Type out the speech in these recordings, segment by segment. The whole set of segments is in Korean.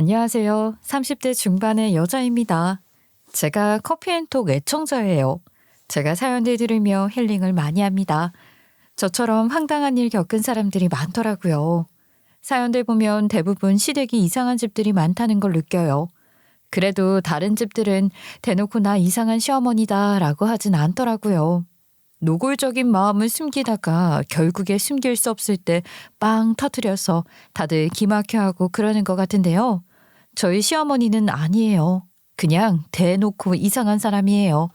안녕하세요. 30대 중반의 여자입니다. 제가 커피앤톡 애청자예요. 제가 사연들 들으며 힐링을 많이 합니다. 저처럼 황당한 일 겪은 사람들이 많더라고요. 사연들 보면 대부분 시댁이 이상한 집들이 많다는 걸 느껴요. 그래도 다른 집들은 대놓고 나 이상한 시어머니다 라고 하진 않더라고요. 노골적인 마음을 숨기다가 결국에 숨길 수 없을 때 빵 터트려서 다들 기막혀하고 그러는 것 같은데요. 저희 시어머니는 아니에요. 그냥 대놓고 이상한 사람이에요.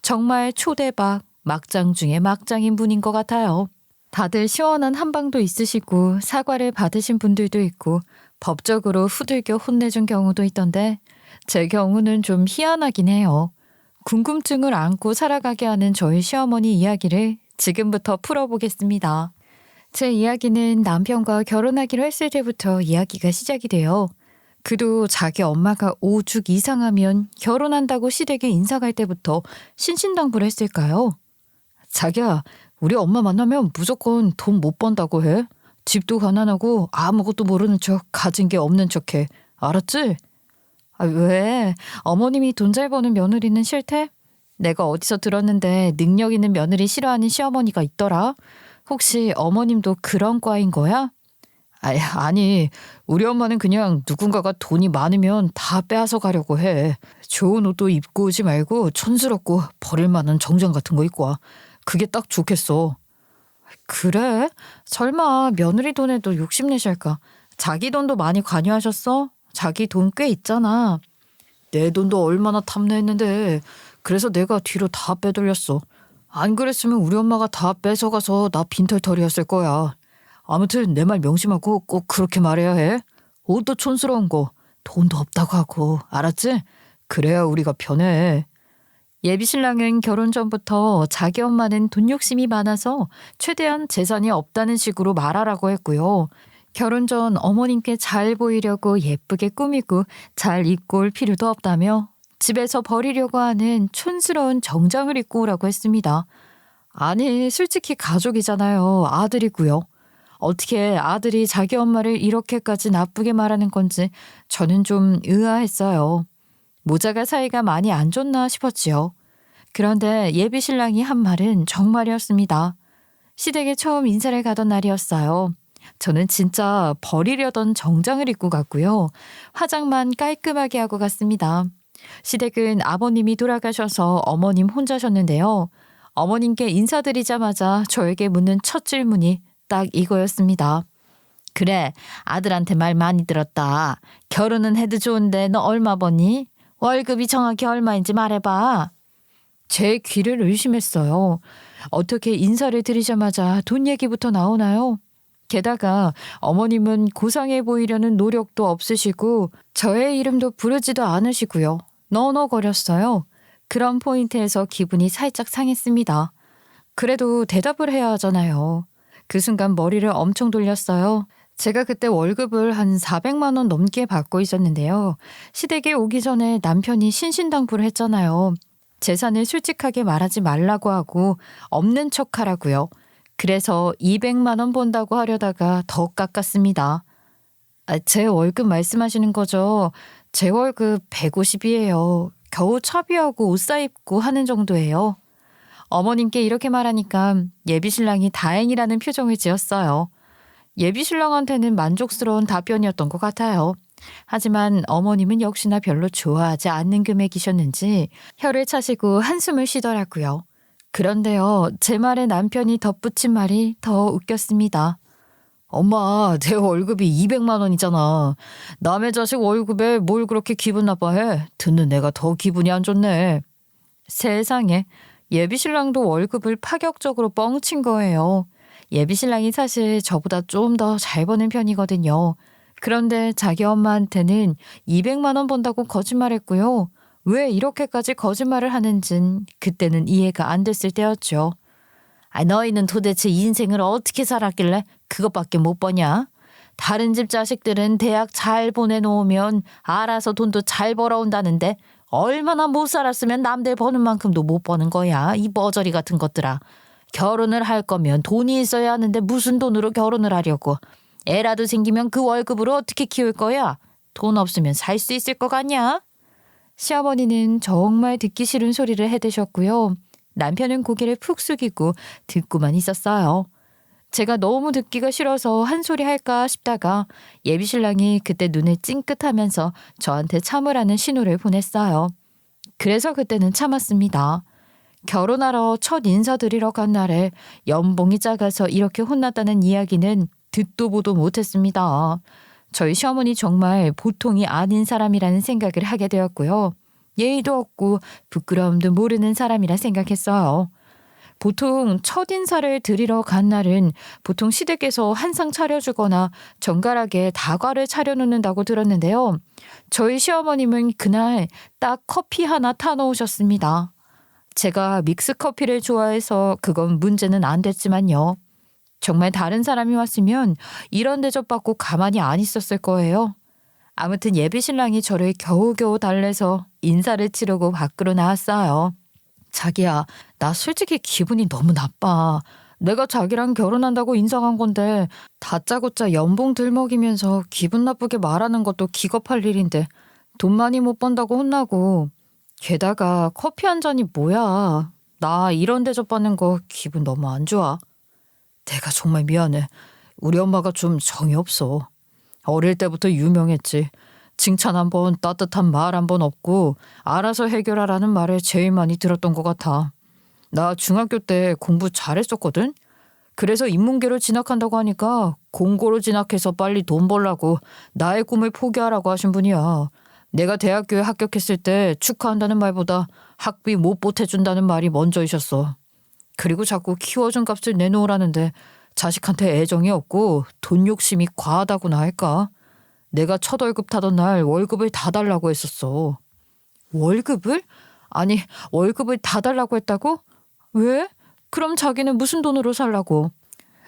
정말 초대박, 막장 중에 막장인 분인 것 같아요. 다들 시원한 한방도 있으시고 사과를 받으신 분들도 있고 법적으로 후들겨 혼내준 경우도 있던데 제 경우는 좀 희한하긴 해요. 궁금증을 안고 살아가게 하는 저희 시어머니 이야기를 지금부터 풀어보겠습니다. 제 이야기는 남편과 결혼하기로 했을 때부터 이야기가 시작이 돼요. 그도 자기 엄마가 오죽 이상하면 결혼한다고 시댁에 인사 갈 때부터 신신당부를 했을까요? 자기야, 우리 엄마 만나면 무조건 돈 못 번다고 해. 집도 가난하고 아무것도 모르는 척 가진 게 없는 척해. 알았지? 아, 왜? 어머님이 돈 잘 버는 며느리는 싫대? 내가 어디서 들었는데 능력 있는 며느리 싫어하는 시어머니가 있더라. 혹시 어머님도 그런 과인 거야? 아니, 우리 엄마는 그냥 누군가가 돈이 많으면 다 빼앗아 가려고 해. 좋은 옷도 입고 오지 말고 촌스럽고 버릴 만한 정장 같은 거 입고 와. 그게 딱 좋겠어. 그래? 설마 며느리 돈에도 욕심내실까? 자기 돈도 많이 관여하셨어? 자기 돈 꽤 있잖아. 내 돈도 얼마나 탐내했는데 그래서 내가 뒤로 다 빼돌렸어. 안 그랬으면 우리 엄마가 다 뺏어가서 나 빈털터리였을 거야. 아무튼 내 말 명심하고 꼭 그렇게 말해야 해. 옷도 촌스러운 거, 돈도 없다고 하고, 알았지? 그래야 우리가 편해. 예비신랑은 결혼 전부터 자기 엄마는 돈 욕심이 많아서 최대한 재산이 없다는 식으로 말하라고 했고요. 결혼 전 어머님께 잘 보이려고 예쁘게 꾸미고 잘 입고 올 필요도 없다며 집에서 버리려고 하는 촌스러운 정장을 입고 오라고 했습니다. 아니, 솔직히 가족이잖아요. 아들이고요. 어떻게 아들이 자기 엄마를 이렇게까지 나쁘게 말하는 건지 저는 좀 의아했어요. 모자가 사이가 많이 안 좋나 싶었지요. 그런데 예비신랑이 한 말은 정말이었습니다. 시댁에 처음 인사를 가던 날이었어요. 저는 진짜 버리려던 정장을 입고 갔고요. 화장만 깔끔하게 하고 갔습니다. 시댁은 아버님이 돌아가셔서 어머님 혼자셨는데요. 어머님께 인사드리자마자 저에게 묻는 첫 질문이 딱 이거였습니다. 그래, 아들한테 말 많이 들었다. 결혼은 해도 좋은데 너 얼마 버니? 월급이 정확히 얼마인지 말해봐. 제 귀를 의심했어요. 어떻게 인사를 드리자마자 돈 얘기부터 나오나요? 게다가 어머님은 고상해 보이려는 노력도 없으시고 저의 이름도 부르지도 않으시고요. 너너거렸어요. 그런 포인트에서 기분이 살짝 상했습니다. 그래도 대답을 해야 하잖아요. 그 순간 머리를 엄청 돌렸어요. 제가 그때 월급을 한 400만 원 넘게 받고 있었는데요. 시댁에 오기 전에 남편이 신신당부를 했잖아요. 재산을 솔직하게 말하지 말라고 하고 없는 척하라고요. 그래서 200만 원 본다고 하려다가 더 깎았습니다. 제 월급 말씀하시는 거죠? 제 월급 150이에요. 겨우 차비하고 옷 사입고 하는 정도예요. 어머님께 이렇게 말하니까 예비신랑이 다행이라는 표정을 지었어요. 예비신랑한테는 만족스러운 답변이었던 것 같아요. 하지만 어머님은 역시나 별로 좋아하지 않는 금액이셨는지 혀를 차시고 한숨을 쉬더라고요. 그런데요, 제 말에 남편이 덧붙인 말이 더 웃겼습니다. 엄마, 내 월급이 200만 원이잖아. 남의 자식 월급에 뭘 그렇게 기분 나빠해? 듣는 내가 더 기분이 안 좋네. 세상에, 예비신랑도 월급을 파격적으로 뻥친 거예요. 예비신랑이 사실 저보다 좀 더 잘 버는 편이거든요. 그런데 자기 엄마한테는 200만 원 번다고 거짓말했고요. 왜 이렇게까지 거짓말을 하는진 그때는 이해가 안 됐을 때였죠. 너희는 도대체 인생을 어떻게 살았길래 그것밖에 못 버냐? 다른 집 자식들은 대학 잘 보내놓으면 알아서 돈도 잘 벌어온다는데 얼마나 못 살았으면 남들 버는 만큼도 못 버는 거야. 이 머저리 같은 것들아. 결혼을 할 거면 돈이 있어야 하는데 무슨 돈으로 결혼을 하려고. 애라도 생기면 그 월급으로 어떻게 키울 거야? 돈 없으면 살 수 있을 것 같냐? 시어머니는 정말 듣기 싫은 소리를 해대셨고요. 남편은 고개를 푹 숙이고 듣고만 있었어요. 제가 너무 듣기가 싫어서 한 소리 할까 싶다가 예비신랑이 그때 눈을 찡긋하면서 저한테 참으라는 신호를 보냈어요. 그래서 그때는 참았습니다. 결혼하러 첫 인사드리러 간 날에 연봉이 작아서 이렇게 혼났다는 이야기는 듣도 보도 못했습니다. 저희 시어머니 정말 보통이 아닌 사람이라는 생각을 하게 되었고요. 예의도 없고 부끄러움도 모르는 사람이라 생각했어요. 보통 첫인사를 드리러 간 날은 보통 시댁에서 한상 차려주거나 정갈하게 다과를 차려놓는다고 들었는데요. 저희 시어머님은 그날 딱 커피 하나 타놓으셨습니다. 제가 믹스커피를 좋아해서 그건 문제는 안 됐지만요. 정말 다른 사람이 왔으면 이런 대접받고 가만히 안 있었을 거예요. 아무튼 예비신랑이 저를 겨우겨우 달래서 인사를 치르고 밖으로 나왔어요. 자기야, 나 솔직히 기분이 너무 나빠. 내가 자기랑 결혼한다고 인사한 건데 다짜고짜 연봉 들먹이면서 기분 나쁘게 말하는 것도 기겁할 일인데 돈 많이 못 번다고 혼나고 게다가 커피 한 잔이 뭐야. 나 이런 대접 받는 거 기분 너무 안 좋아. 내가 정말 미안해. 우리 엄마가 좀 정이 없어. 어릴 때부터 유명했지. 칭찬 한 번, 따뜻한 말 한 번 없고 알아서 해결하라는 말을 제일 많이 들었던 것 같아. 나 중학교 때 공부 잘했었거든. 그래서 인문계로 진학한다고 하니까 공고로 진학해서 빨리 돈 벌라고 나의 꿈을 포기하라고 하신 분이야. 내가 대학교에 합격했을 때 축하한다는 말보다 학비 못 보태준다는 말이 먼저이셨어. 그리고 자꾸 키워준 값을 내놓으라는데 자식한테 애정이 없고 돈 욕심이 과하다고나 할까? 내가 첫 월급 타던 날 월급을 다 달라고 했었어. 월급을? 아니, 월급을 다 달라고 했다고? 왜? 그럼 자기는 무슨 돈으로 살라고?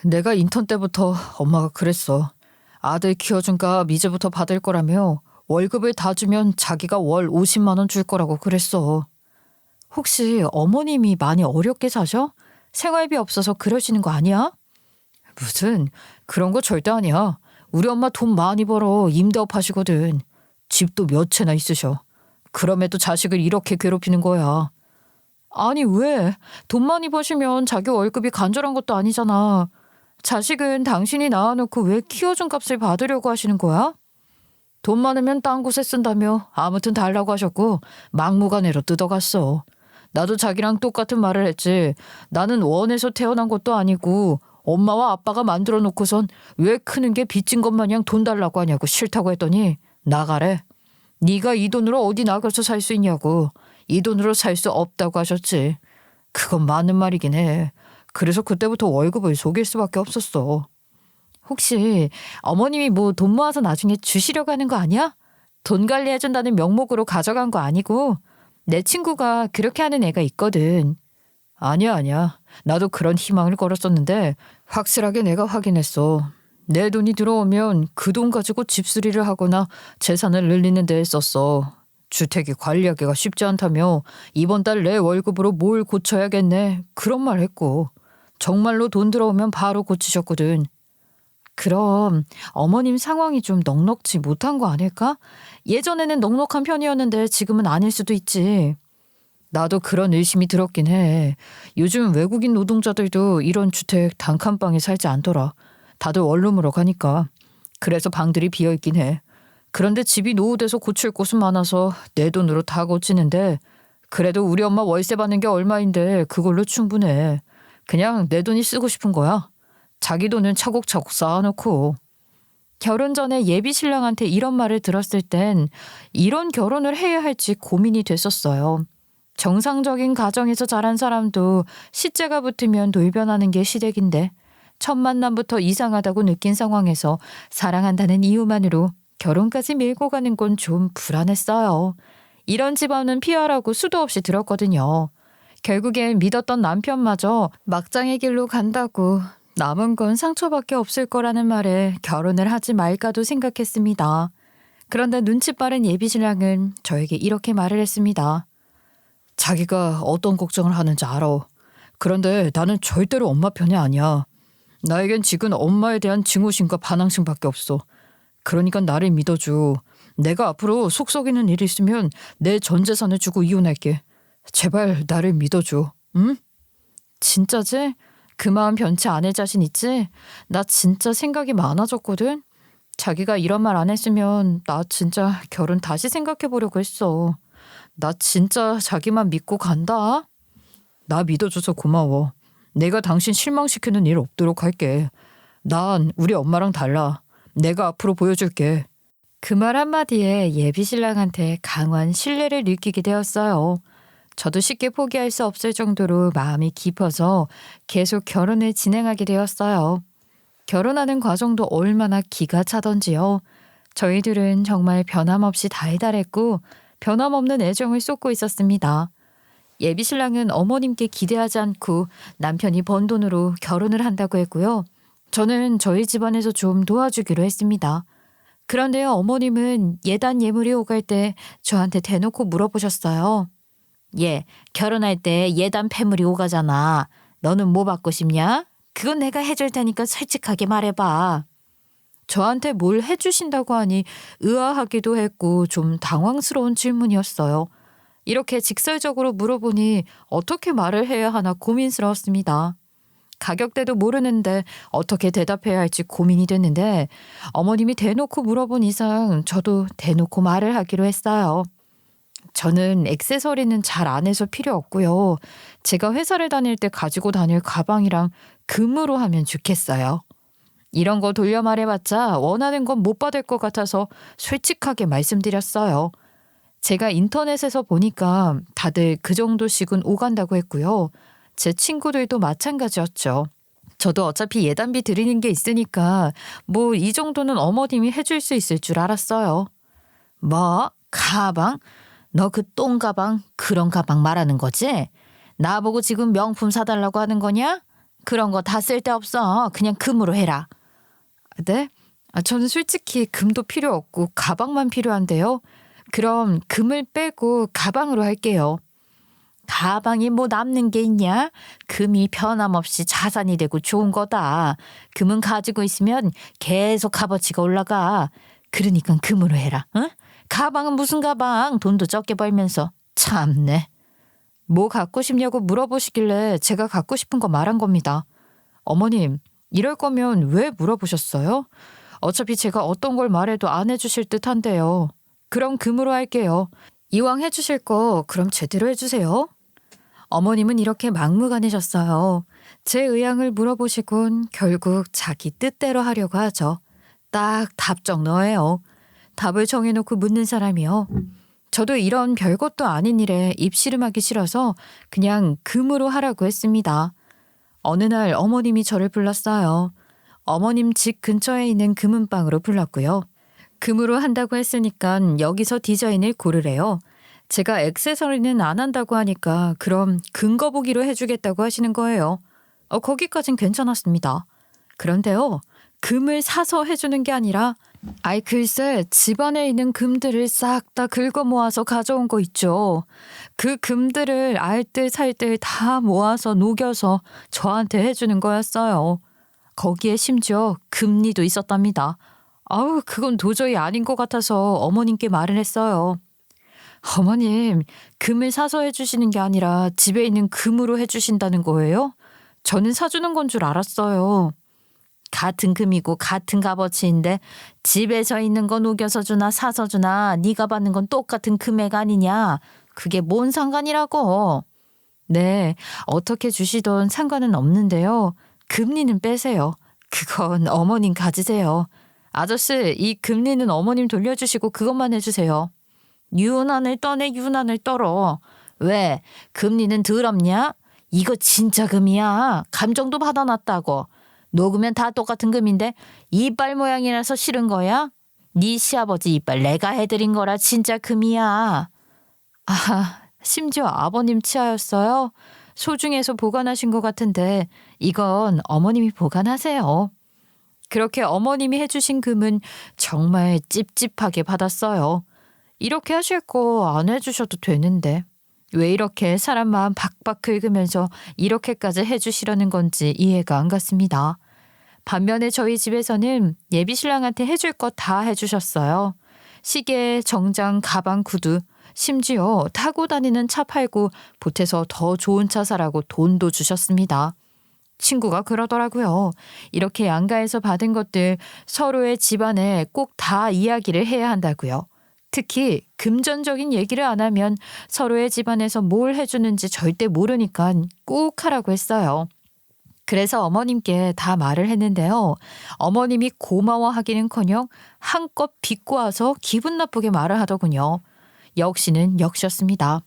내가 인턴 때부터 엄마가 그랬어. 아들 키워준 값 이제부터 받을 거라며 월급을 다 주면 자기가 월 50만 원 줄 거라고 그랬어. 혹시 어머님이 많이 어렵게 사셔? 생활비 없어서 그러시는 거 아니야? 무슨 그런 거 절대 아니야. 우리 엄마 돈 많이 벌어 임대업 하시거든. 집도 몇 채나 있으셔. 그럼에도 자식을 이렇게 괴롭히는 거야. 아니 왜? 돈 많이 버시면 자기 월급이 간절한 것도 아니잖아. 자식은 당신이 낳아놓고 왜 키워준 값을 받으려고 하시는 거야? 돈 많으면 딴 곳에 쓴다며 아무튼 달라고 하셨고 막무가내로 뜯어갔어. 나도 자기랑 똑같은 말을 했지. 나는 원에서 태어난 것도 아니고 엄마와 아빠가 만들어 놓고선 왜 크는 게 빚진 것 마냥 돈 달라고 하냐고 싫다고 했더니 나가래. 네가 이 돈으로 어디 나가서 살 수 있냐고. 이 돈으로 살 수 없다고 하셨지. 그건 맞는 말이긴 해. 그래서 그때부터 월급을 속일 수밖에 없었어. 혹시 어머님이 뭐 돈 모아서 나중에 주시려고 하는 거 아니야? 돈 관리해준다는 명목으로 가져간 거 아니고 내 친구가 그렇게 하는 애가 있거든. 아니야. 나도 그런 희망을 걸었었는데 확실하게 내가 확인했어. 내 돈이 들어오면 그 돈 가지고 집수리를 하거나 재산을 늘리는 데에 썼어. 주택이 관리하기가 쉽지 않다며 이번 달 내 월급으로 뭘 고쳐야겠네. 그런 말 했고 정말로 돈 들어오면 바로 고치셨거든. 그럼 어머님 상황이 좀 넉넉지 못한 거 아닐까? 예전에는 넉넉한 편이었는데 지금은 아닐 수도 있지. 나도 그런 의심이 들었긴 해. 요즘 외국인 노동자들도 이런 주택 단칸방에 살지 않더라. 다들 원룸으로 가니까. 그래서 방들이 비어있긴 해. 그런데 집이 노후돼서 고칠 곳은 많아서 내 돈으로 다 고치는데 그래도 우리 엄마 월세 받는 게 얼마인데 그걸로 충분해. 그냥 내 돈이 쓰고 싶은 거야. 자기 돈은 차곡차곡 쌓아놓고. 결혼 전에 예비 신랑한테 이런 말을 들었을 땐 이런 결혼을 해야 할지 고민이 됐었어요. 정상적인 가정에서 자란 사람도 시째가 붙으면 돌변하는 게 시댁인데 첫 만남부터 이상하다고 느낀 상황에서 사랑한다는 이유만으로 결혼까지 밀고 가는 건 좀 불안했어요. 이런 집안은 피하라고 수도 없이 들었거든요. 결국엔 믿었던 남편마저 막장의 길로 간다고 남은 건 상처밖에 없을 거라는 말에 결혼을 하지 말까도 생각했습니다. 그런데 눈치 빠른 예비신랑은 저에게 이렇게 말을 했습니다. 자기가 어떤 걱정을 하는지 알아. 그런데 나는 절대로 엄마 편이 아니야. 나에겐 지금 엄마에 대한 증오심과 반항심밖에 없어. 그러니까 나를 믿어줘. 내가 앞으로 속 썩이는 일이 있으면 내 전 재산을 주고 이혼할게. 제발 나를 믿어줘. 응? 진짜지? 그 마음 변치 않을 자신 있지? 나 진짜 생각이 많아졌거든. 자기가 이런 말 안 했으면 나 진짜 결혼 다시 생각해 보려고 했어. 나 진짜 자기만 믿고 간다. 나 믿어줘서 고마워. 내가 당신 실망시키는 일 없도록 할게. 난 우리 엄마랑 달라. 내가 앞으로 보여줄게. 그 말 한마디에 예비신랑한테 강한 신뢰를 느끼게 되었어요. 저도 쉽게 포기할 수 없을 정도로 마음이 깊어서 계속 결혼을 진행하게 되었어요. 결혼하는 과정도 얼마나 기가 차던지요. 저희들은 정말 변함없이 달달했고 변함없는 애정을 쏟고 있었습니다. 예비신랑은 어머님께 기대하지 않고 남편이 번 돈으로 결혼을 한다고 했고요. 저는 저희 집안에서 좀 도와주기로 했습니다. 그런데요, 어머님은 예단 예물이 오갈 때 저한테 대놓고 물어보셨어요. 얘, 결혼할 때 예단 폐물이 오가잖아. 너는 뭐 받고 싶냐? 그건 내가 해줄 테니까 솔직하게 말해봐. 저한테 뭘 해주신다고 하니 의아하기도 했고 좀 당황스러운 질문이었어요. 이렇게 직설적으로 물어보니 어떻게 말을 해야 하나 고민스러웠습니다. 가격대도 모르는데 어떻게 대답해야 할지 고민이 됐는데 어머님이 대놓고 물어본 이상 저도 대놓고 말을 하기로 했어요. 저는 액세서리는 잘 안 해서 필요 없고요. 제가 회사를 다닐 때 가지고 다닐 가방이랑 금으로 하면 좋겠어요. 이런 거 돌려 말해봤자 원하는 건 못 받을 것 같아서 솔직하게 말씀드렸어요. 제가 인터넷에서 보니까 다들 그 정도씩은 오간다고 했고요. 제 친구들도 마찬가지였죠. 저도 어차피 예단비 드리는 게 있으니까 뭐 이 정도는 어머님이 해줄 수 있을 줄 알았어요. 뭐? 가방? 너 그 똥가방 그런 가방 말하는 거지? 나보고 지금 명품 사달라고 하는 거냐? 그런 거 다 쓸데없어. 그냥 금으로 해라. 네? 저는 솔직히 금도 필요 없고 가방만 필요한데요. 그럼 금을 빼고 가방으로 할게요. 가방이 뭐 남는 게 있냐? 금이 변함없이 자산이 되고 좋은 거다. 금은 가지고 있으면 계속 값어치가 올라가. 그러니까 금으로 해라. 응? 가방은 무슨 가방? 돈도 적게 벌면서. 참네. 뭐 갖고 싶냐고 물어보시길래 제가 갖고 싶은 거 말한 겁니다. 어머님, 이럴 거면 왜 물어보셨어요? 어차피 제가 어떤 걸 말해도 안 해주실 듯한데요. 그럼 금으로 할게요. 이왕 해주실 거 그럼 제대로 해주세요. 어머님은 이렇게 막무가내셨어요. 제 의향을 물어보시곤 결국 자기 뜻대로 하려고 하죠. 딱 답정너예요. 답을 정해놓고 묻는 사람이요. 저도 이런 별것도 아닌 일에 입씨름하기 싫어서 그냥 금으로 하라고 했습니다. 어느 날 어머님이 저를 불렀어요. 어머님 집 근처에 있는 금은방으로 불렀고요. 금으로 한다고 했으니까 여기서 디자인을 고르래요. 제가 액세서리는 안 한다고 하니까 그럼 근거 보기로 해주겠다고 하시는 거예요. 거기까진 괜찮았습니다. 그런데요, 금을 사서 해주는 게 아니라 글쎄 집안에 있는 금들을 싹 다 긁어 모아서 가져온 거 있죠. 그 금들을 알뜰 살뜰 다 모아서 녹여서 저한테 해주는 거였어요. 거기에 심지어 금리도 있었답니다. 아우, 그건 도저히 아닌 것 같아서 어머님께 말을 했어요. 어머님, 금을 사서 해주시는 게 아니라 집에 있는 금으로 해주신다는 거예요? 저는 사주는 건 줄 알았어요. 같은 금이고 같은 값어치인데 집에서 있는 거 녹여서 주나 사서 주나 네가 받는 건 똑같은 금액 아니냐? 그게 뭔 상관이라고? 네, 어떻게 주시던 상관은 없는데요. 금리는 빼세요. 그건 어머님 가지세요. 아저씨, 이 금리는 어머님 돌려주시고 그것만 해주세요. 유난을 떠내 유난을 떨어. 왜? 금리는 더럽냐? 이거 진짜 금이야. 감정도 받아놨다고. 녹으면 다 똑같은 금인데 이빨 모양이라서 싫은 거야? 네 시아버지 이빨 내가 해드린 거라 진짜 금이야. 아, 심지어 아버님 치아였어요? 소중해서 보관하신 것 같은데 이건 어머님이 보관하세요. 그렇게 어머님이 해주신 금은 정말 찝찝하게 받았어요. 이렇게 하실 거 안 해주셔도 되는데 왜 이렇게 사람 마음 박박 긁으면서 이렇게까지 해주시려는 건지 이해가 안 갔습니다. 반면에 저희 집에서는 예비 신랑한테 해줄 것 다 해주셨어요. 시계, 정장, 가방, 구두, 심지어 타고 다니는 차 팔고 보태서 더 좋은 차 사라고 돈도 주셨습니다. 친구가 그러더라고요. 이렇게 양가에서 받은 것들 서로의 집안에 꼭 다 이야기를 해야 한다고요. 특히 금전적인 얘기를 안 하면 서로의 집안에서 뭘 해주는지 절대 모르니까 꼭 하라고 했어요. 그래서 어머님께 다 말을 했는데요. 어머님이 고마워하기는커녕 한껏 비꼬아서 기분 나쁘게 말을 하더군요. 역시는 역시였습니다.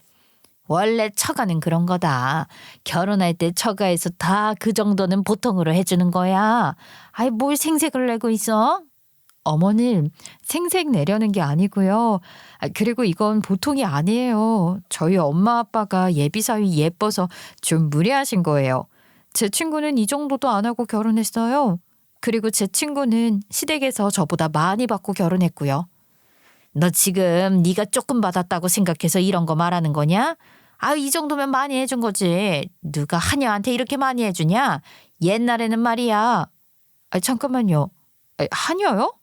원래 처가는 그런 거다. 결혼할 때 처가에서 다 그 정도는 보통으로 해주는 거야. 아이 뭘 생색을 내고 있어? 어머님, 생색 내려는 게 아니고요. 그리고 이건 보통이 아니에요. 저희 엄마 아빠가 예비사위 예뻐서 좀 무리하신 거예요. 제 친구는 이 정도도 안 하고 결혼했어요. 그리고 제 친구는 시댁에서 저보다 많이 받고 결혼했고요. 너 지금 네가 조금 받았다고 생각해서 이런 거 말하는 거냐? 이 정도면 많이 해준 거지. 누가 하녀한테 이렇게 많이 해주냐? 옛날에는 말이야. 잠깐만요. 하녀요?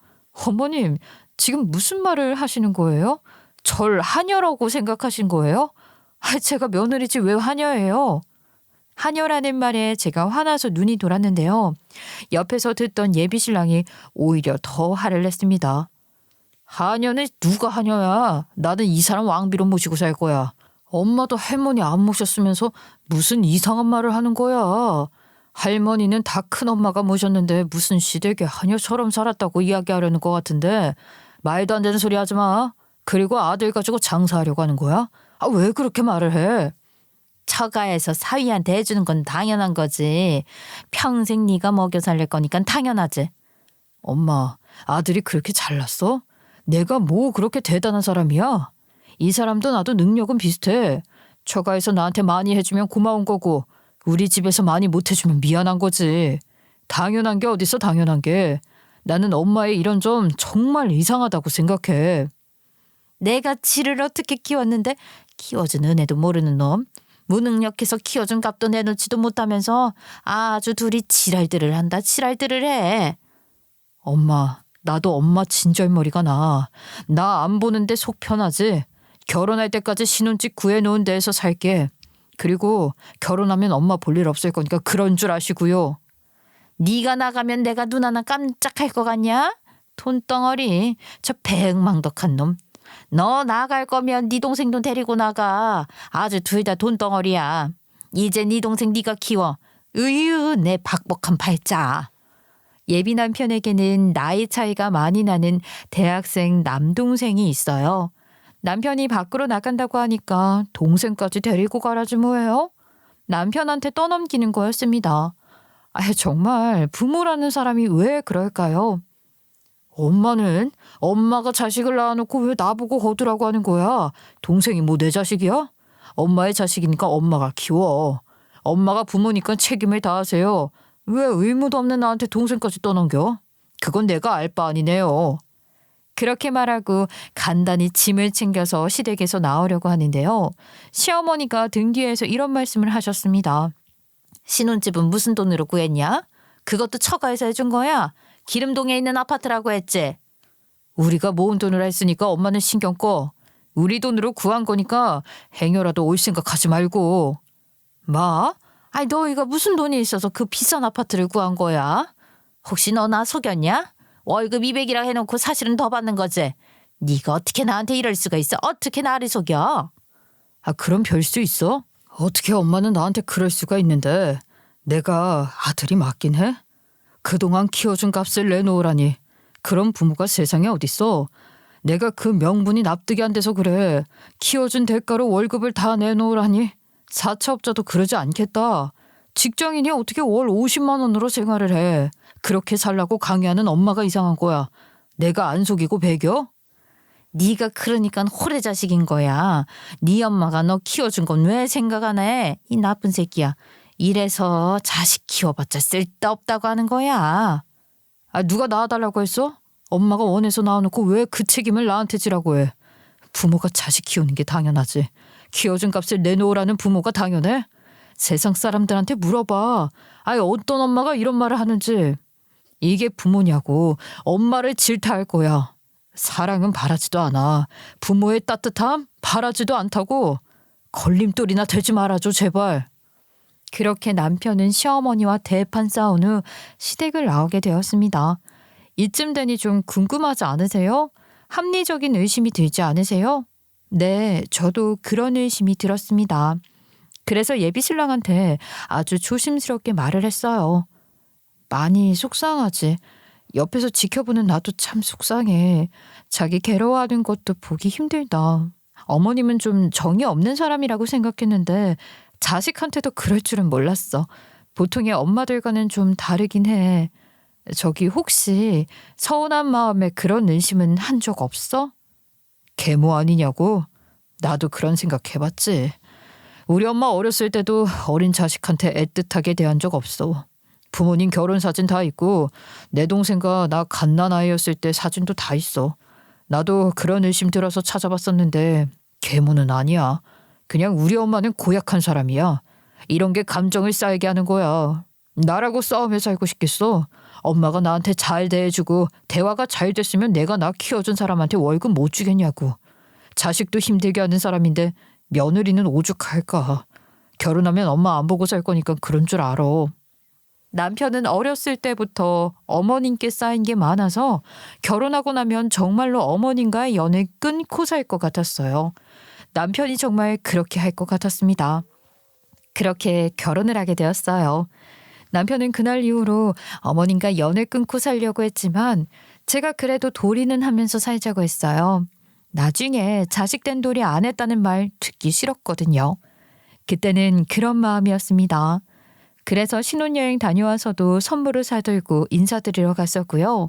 어머님, 지금 무슨 말을 하시는 거예요? 절 하녀라고 생각하신 거예요? 제가 며느리지 왜 하녀예요? 하녀라는 말에 제가 화나서 눈이 돌았는데요. 옆에서 듣던 예비신랑이 오히려 더 화를 냈습니다. 하녀는 누가 하녀야? 나는 이 사람 왕비로 모시고 살 거야. 엄마도 할머니 안 모셨으면서 무슨 이상한 말을 하는 거야. 할머니는 다 큰엄마가 모셨는데 무슨 시댁에 하녀처럼 살았다고 이야기하려는 것 같은데 말도 안 되는 소리 하지 마. 그리고 아들 가지고 장사하려고 하는 거야? 왜 그렇게 말을 해? 처가에서 사위한테 해주는 건 당연한 거지. 평생 네가 먹여 살릴 거니까 당연하지. 엄마, 아들이 그렇게 잘났어? 내가 뭐 그렇게 대단한 사람이야? 이 사람도 나도 능력은 비슷해. 처가에서 나한테 많이 해주면 고마운 거고 우리 집에서 많이 못 해주면 미안한 거지. 당연한 게 어딨어 당연한 게. 나는 엄마의 이런 점 정말 이상하다고 생각해. 내가 지를 어떻게 키웠는데 키워준 은혜도 모르는 놈. 무능력해서 키워준 값도 내놓지도 못하면서 아주 둘이 지랄들을 한다 지랄들을 해. 엄마, 나도 엄마 진절머리가 나. 나 안 보는데 속 편하지? 결혼할 때까지 신혼집 구해놓은 데에서 살게. 그리고 결혼하면 엄마 볼 일 없을 거니까 그런 줄 아시고요. 네가 나가면 내가 눈 하나 깜짝할 것 같냐? 돈덩어리, 저 백망덕한 놈. 너 나갈 거면 네 동생도 데리고 나가. 아주 둘 다 돈덩어리야. 이제 네 동생 네가 키워. 으유, 내 박복한 팔자. 예비 남편에게는 나이 차이가 많이 나는 대학생 남동생이 있어요. 남편이 밖으로 나간다고 하니까 동생까지 데리고 가라지 뭐예요? 남편한테 떠넘기는 거였습니다. 정말 부모라는 사람이 왜 그럴까요? 엄마는 엄마가 자식을 낳아놓고 왜 나보고 거두라고 하는 거야? 동생이 뭐 내 자식이야? 엄마의 자식이니까 엄마가 키워. 엄마가 부모니까 책임을 다하세요. 왜 의무도 없는 나한테 동생까지 떠넘겨? 그건 내가 알 바 아니네요. 그렇게 말하고 간단히 짐을 챙겨서 시댁에서 나오려고 하는데요. 시어머니가 등 뒤에서 이런 말씀을 하셨습니다. 신혼집은 무슨 돈으로 구했냐? 그것도 처가에서 해준 거야? 기름동에 있는 아파트라고 했지? 우리가 모은 돈으로 했으니까 엄마는 신경 꺼. 우리 돈으로 구한 거니까 행여라도 올 생각하지 말고. 뭐? 너희가 무슨 돈이 있어서 그 비싼 아파트를 구한 거야? 혹시 너 나 속였냐? 월급 200이라 해놓고 사실은 더 받는 거지. 네가 어떻게 나한테 이럴 수가 있어? 어떻게 나를 속여? 그럼 별 수 있어? 어떻게 엄마는 나한테 그럴 수가 있는데. 내가 아들이 맞긴 해? 그동안 키워준 값을 내놓으라니. 그런 부모가 세상에 어딨어. 내가 그 명분이 납득이 안 돼서 그래. 키워준 대가로 월급을 다 내놓으라니. 사채업자도 그러지 않겠다. 직장인이 어떻게 월 50만 원으로 생활을 해. 그렇게 살라고 강요하는 엄마가 이상한 거야. 내가 안 속이고 배겨? 네가 그러니까 호래 자식인 거야. 네 엄마가 너 키워준 건 왜 생각 안 해? 이 나쁜 새끼야. 이래서 자식 키워봤자 쓸데없다고 하는 거야. 누가 낳아달라고 했어? 엄마가 원해서 낳아놓고 왜 그 책임을 나한테 지라고 해. 부모가 자식 키우는 게 당연하지. 키워준 값을 내놓으라는 부모가 당연해? 세상 사람들한테 물어봐. 어떤 엄마가 이런 말을 하는지. 이게 부모냐고. 엄마를 질타할 거야. 사랑은 바라지도 않아. 부모의 따뜻함 바라지도 않다고. 걸림돌이나 되지 말아줘 제발. 그렇게 남편은 시어머니와 대판 싸운 후 시댁을 나오게 되었습니다. 이쯤 되니 좀 궁금하지 않으세요? 합리적인 의심이 들지 않으세요? 네, 저도 그런 의심이 들었습니다. 그래서 예비신랑한테 아주 조심스럽게 말을 했어요. 많이 속상하지. 옆에서 지켜보는 나도 참 속상해. 자기 괴로워하는 것도 보기 힘들다. 어머님은 좀 정이 없는 사람이라고 생각했는데 자식한테도 그럴 줄은 몰랐어. 보통의 엄마들과는 좀 다르긴 해. 저기 혹시 서운한 마음에 그런 의심은 한 적 없어? 계모 아니냐고? 나도 그런 생각 해봤지. 우리 엄마 어렸을 때도 어린 자식한테 애틋하게 대한 적 없어. 부모님 결혼 사진 다 있고 내 동생과 나 갓난아이였을 때 사진도 다 있어. 나도 그런 의심 들어서 찾아봤었는데 계모는 아니야. 그냥 우리 엄마는 고약한 사람이야. 이런 게 감정을 쌓이게 하는 거야. 나라고 싸움에 살고 싶겠어? 엄마가 나한테 잘 대해주고 대화가 잘 됐으면 내가 나 키워준 사람한테 월급 못 주겠냐고. 자식도 힘들게 하는 사람인데 며느리는 오죽할까. 결혼하면 엄마 안 보고 살 거니까 그런 줄 알아. 남편은 어렸을 때부터 어머님께 쌓인 게 많아서 결혼하고 나면 정말로 어머님과의 연을 끊고 살 것 같았어요. 남편이 정말 그렇게 할 것 같았습니다. 그렇게 결혼을 하게 되었어요. 남편은 그날 이후로 어머님과 연을 끊고 살려고 했지만 제가 그래도 도리는 하면서 살자고 했어요. 나중에 자식된 도리 안 했다는 말 듣기 싫었거든요. 그때는 그런 마음이었습니다. 그래서 신혼여행 다녀와서도 선물을 사들고 인사드리러 갔었고요.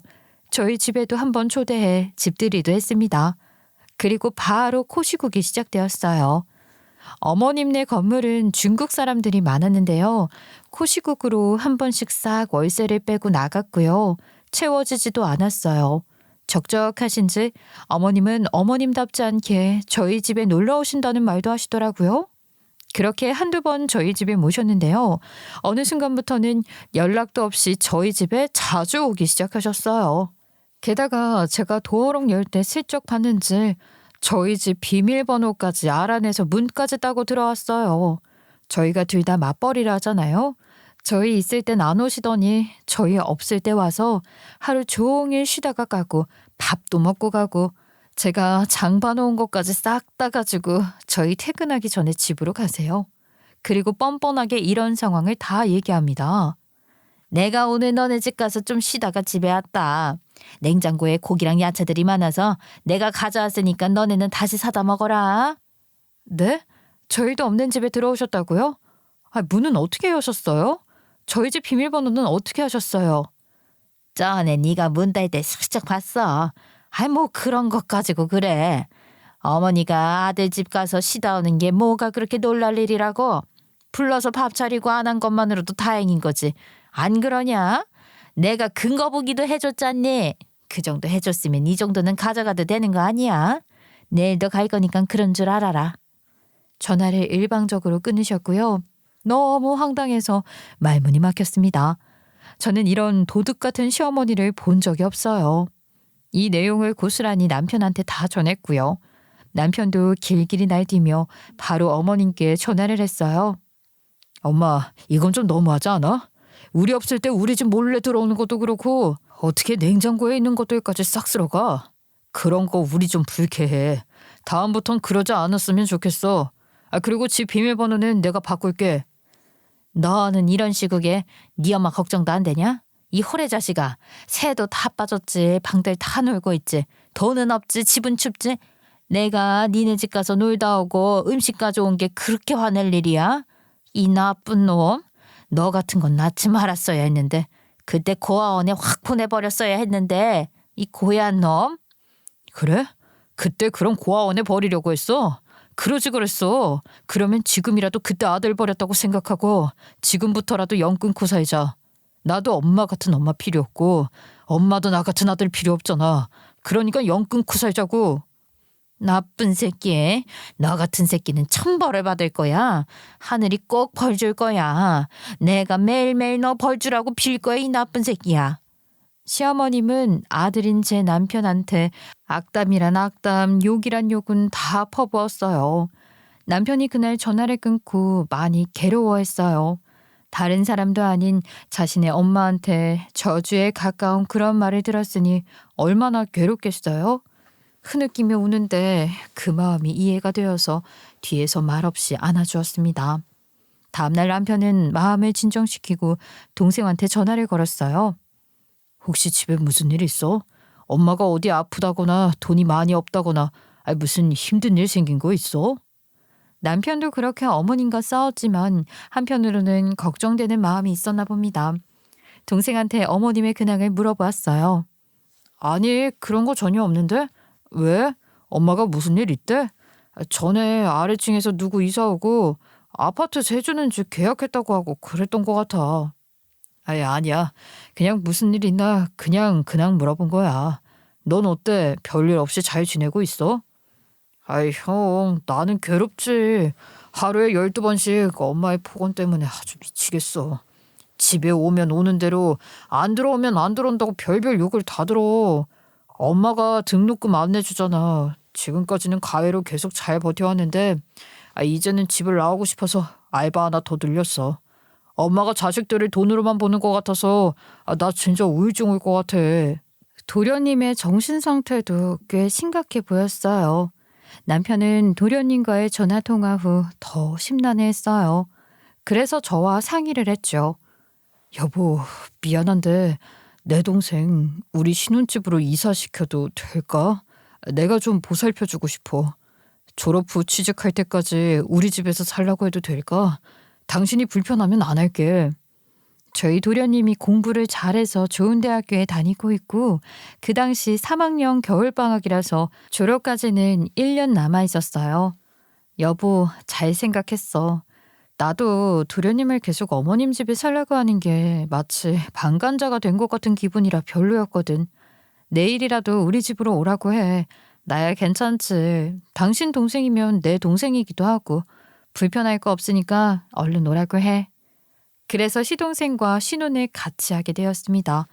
저희 집에도 한번 초대해 집들이도 했습니다. 그리고 바로 코시국이 시작되었어요. 어머님네 건물은 중국 사람들이 많았는데요. 코시국으로 한 번씩 싹 월세를 빼고 나갔고요. 채워지지도 않았어요. 적적하신지 어머님은 어머님답지 않게 저희 집에 놀러 오신다는 말도 하시더라고요. 그렇게 한두 번 저희 집에 모셨는데요. 어느 순간부터는 연락도 없이 저희 집에 자주 오기 시작하셨어요. 게다가 제가 도어록 열 때 슬쩍 봤는지 저희 집 비밀번호까지 알아내서 문까지 따고 들어왔어요. 저희가 둘 다 맞벌이라 하잖아요. 저희 있을 땐 안 오시더니 저희 없을 때 와서 하루 종일 쉬다가 가고 밥도 먹고 가고 제가 장 봐놓은 것까지 싹 따가지고 저희 퇴근하기 전에 집으로 가세요. 그리고 뻔뻔하게 이런 상황을 다 얘기합니다. 내가 오늘 너네 집 가서 좀 쉬다가 집에 왔다. 냉장고에 고기랑 야채들이 많아서 내가 가져왔으니까 너네는 다시 사다 먹어라. 네? 저희도 없는 집에 들어오셨다고요? 문은 어떻게 여셨어요? 저희 집 비밀번호는 어떻게 하셨어요? 전에 네가 문 딸 때 슬쩍 봤어. 뭐 그런 것 가지고 그래. 어머니가 아들 집 가서 쉬다 오는 게 뭐가 그렇게 놀랄 일이라고. 불러서 밥 차리고 안 한 것만으로도 다행인 거지. 안 그러냐? 내가 근거 보기도 해줬잖니. 그 정도 해줬으면 이 정도는 가져가도 되는 거 아니야? 내일도 갈 거니까 그런 줄 알아라. 전화를 일방적으로 끊으셨고요. 너무 황당해서 말문이 막혔습니다. 저는 이런 도둑 같은 시어머니를 본 적이 없어요. 이 내용을 고스란히 남편한테 다 전했고요. 남편도 길길이 날뛰며 바로 어머님께 전화를 했어요. 엄마, 이건 좀 너무하지 않아? 우리 없을 때 우리 집 몰래 들어오는 것도 그렇고 어떻게 냉장고에 있는 것들까지 싹 쓸어가? 그런 거 우리 좀 불쾌해. 다음부턴 그러지 않았으면 좋겠어. 그리고 집 비밀번호는 내가 바꿀게. 너는 이런 시국에 네 엄마 걱정도 안 되냐? 이 호래 자식아. 새도 다 빠졌지. 방들 다 놀고 있지. 돈은 없지. 집은 춥지. 내가 니네 집 가서 놀다 오고 음식 가져온 게 그렇게 화낼 일이야? 이 나쁜 놈. 너 같은 건 낳지 말았어야 했는데 그때 고아원에 확 보내버렸어야 했는데 이 고얀 놈. 그래? 그때 그럼 고아원에 버리려고 했어? 그러지 그랬어. 그러면 지금이라도 그때 아들 버렸다고 생각하고 지금부터라도 연 끊고 살자. 나도 엄마 같은 엄마 필요 없고 엄마도 나 같은 아들 필요 없잖아. 그러니까 연 끊고 살자고. 나쁜 새끼. 너 같은 새끼는 천벌을 받을 거야. 하늘이 꼭 벌 줄 거야. 내가 매일매일 너 벌 주라고 빌 거야 이 나쁜 새끼야. 시어머님은 아들인 제 남편한테 악담이란 악담, 욕이란 욕은 다 퍼부었어요. 남편이 그날 전화를 끊고 많이 괴로워했어요. 다른 사람도 아닌 자신의 엄마한테 저주에 가까운 그런 말을 들었으니 얼마나 괴롭겠어요? 흐느끼며 우는데 그 마음이 이해가 되어서 뒤에서 말없이 안아주었습니다. 다음날 남편은 마음을 진정시키고 동생한테 전화를 걸었어요. 혹시 집에 무슨 일 있어? 엄마가 어디 아프다거나 돈이 많이 없다거나 무슨 힘든 일 생긴 거 있어? 남편도 그렇게 어머님과 싸웠지만 한편으로는 걱정되는 마음이 있었나 봅니다. 동생한테 어머님의 근황을 물어보았어요. 아니, 그런 거 전혀 없는데? 왜? 엄마가 무슨 일 있대? 전에 아래층에서 누구 이사 오고 아파트 재주는 집 계약했다고 하고 그랬던 것 같아. 아니야. 그냥 무슨 일 있나 그냥 물어본 거야. 넌 어때? 별일 없이 잘 지내고 있어? 형, 나는 괴롭지. 하루에 12번씩 엄마의 폭언 때문에 아주 미치겠어. 집에 오면 오는 대로 안 들어오면 안 들어온다고 별별 욕을 다 들어. 엄마가 등록금 안 내주잖아. 지금까지는 가외로 계속 잘 버텨왔는데 이제는 집을 나오고 싶어서 알바 하나 더 늘렸어. 엄마가 자식들을 돈으로만 보는 것 같아서 나 진짜 우울증 올 것 같아. 도련님의 정신 상태도 꽤 심각해 보였어요. 남편은 도련님과의 전화 통화 후 더 심란해했어요. 그래서 저와 상의를 했죠. 여보, 미안한데 내 동생 우리 신혼집으로 이사시켜도 될까? 내가 좀 보살펴주고 싶어. 졸업 후 취직할 때까지 우리 집에서 살라고 해도 될까? 당신이 불편하면 안 할게. 저희 도련님이 공부를 잘해서 좋은 대학교에 다니고 있고 그 당시 3학년 겨울방학이라서 졸업까지는 1년 남아 있었어요. 여보, 잘 생각했어. 나도 도련님을 계속 어머님 집에 살라고 하는 게 마치 방관자가 된 것 같은 기분이라 별로였거든. 내일이라도 우리 집으로 오라고 해. 나야 괜찮지. 당신 동생이면 내 동생이기도 하고 불편할 거 없으니까 얼른 오라고 해. 그래서 시동생과 신혼을 같이 하게 되었습니다.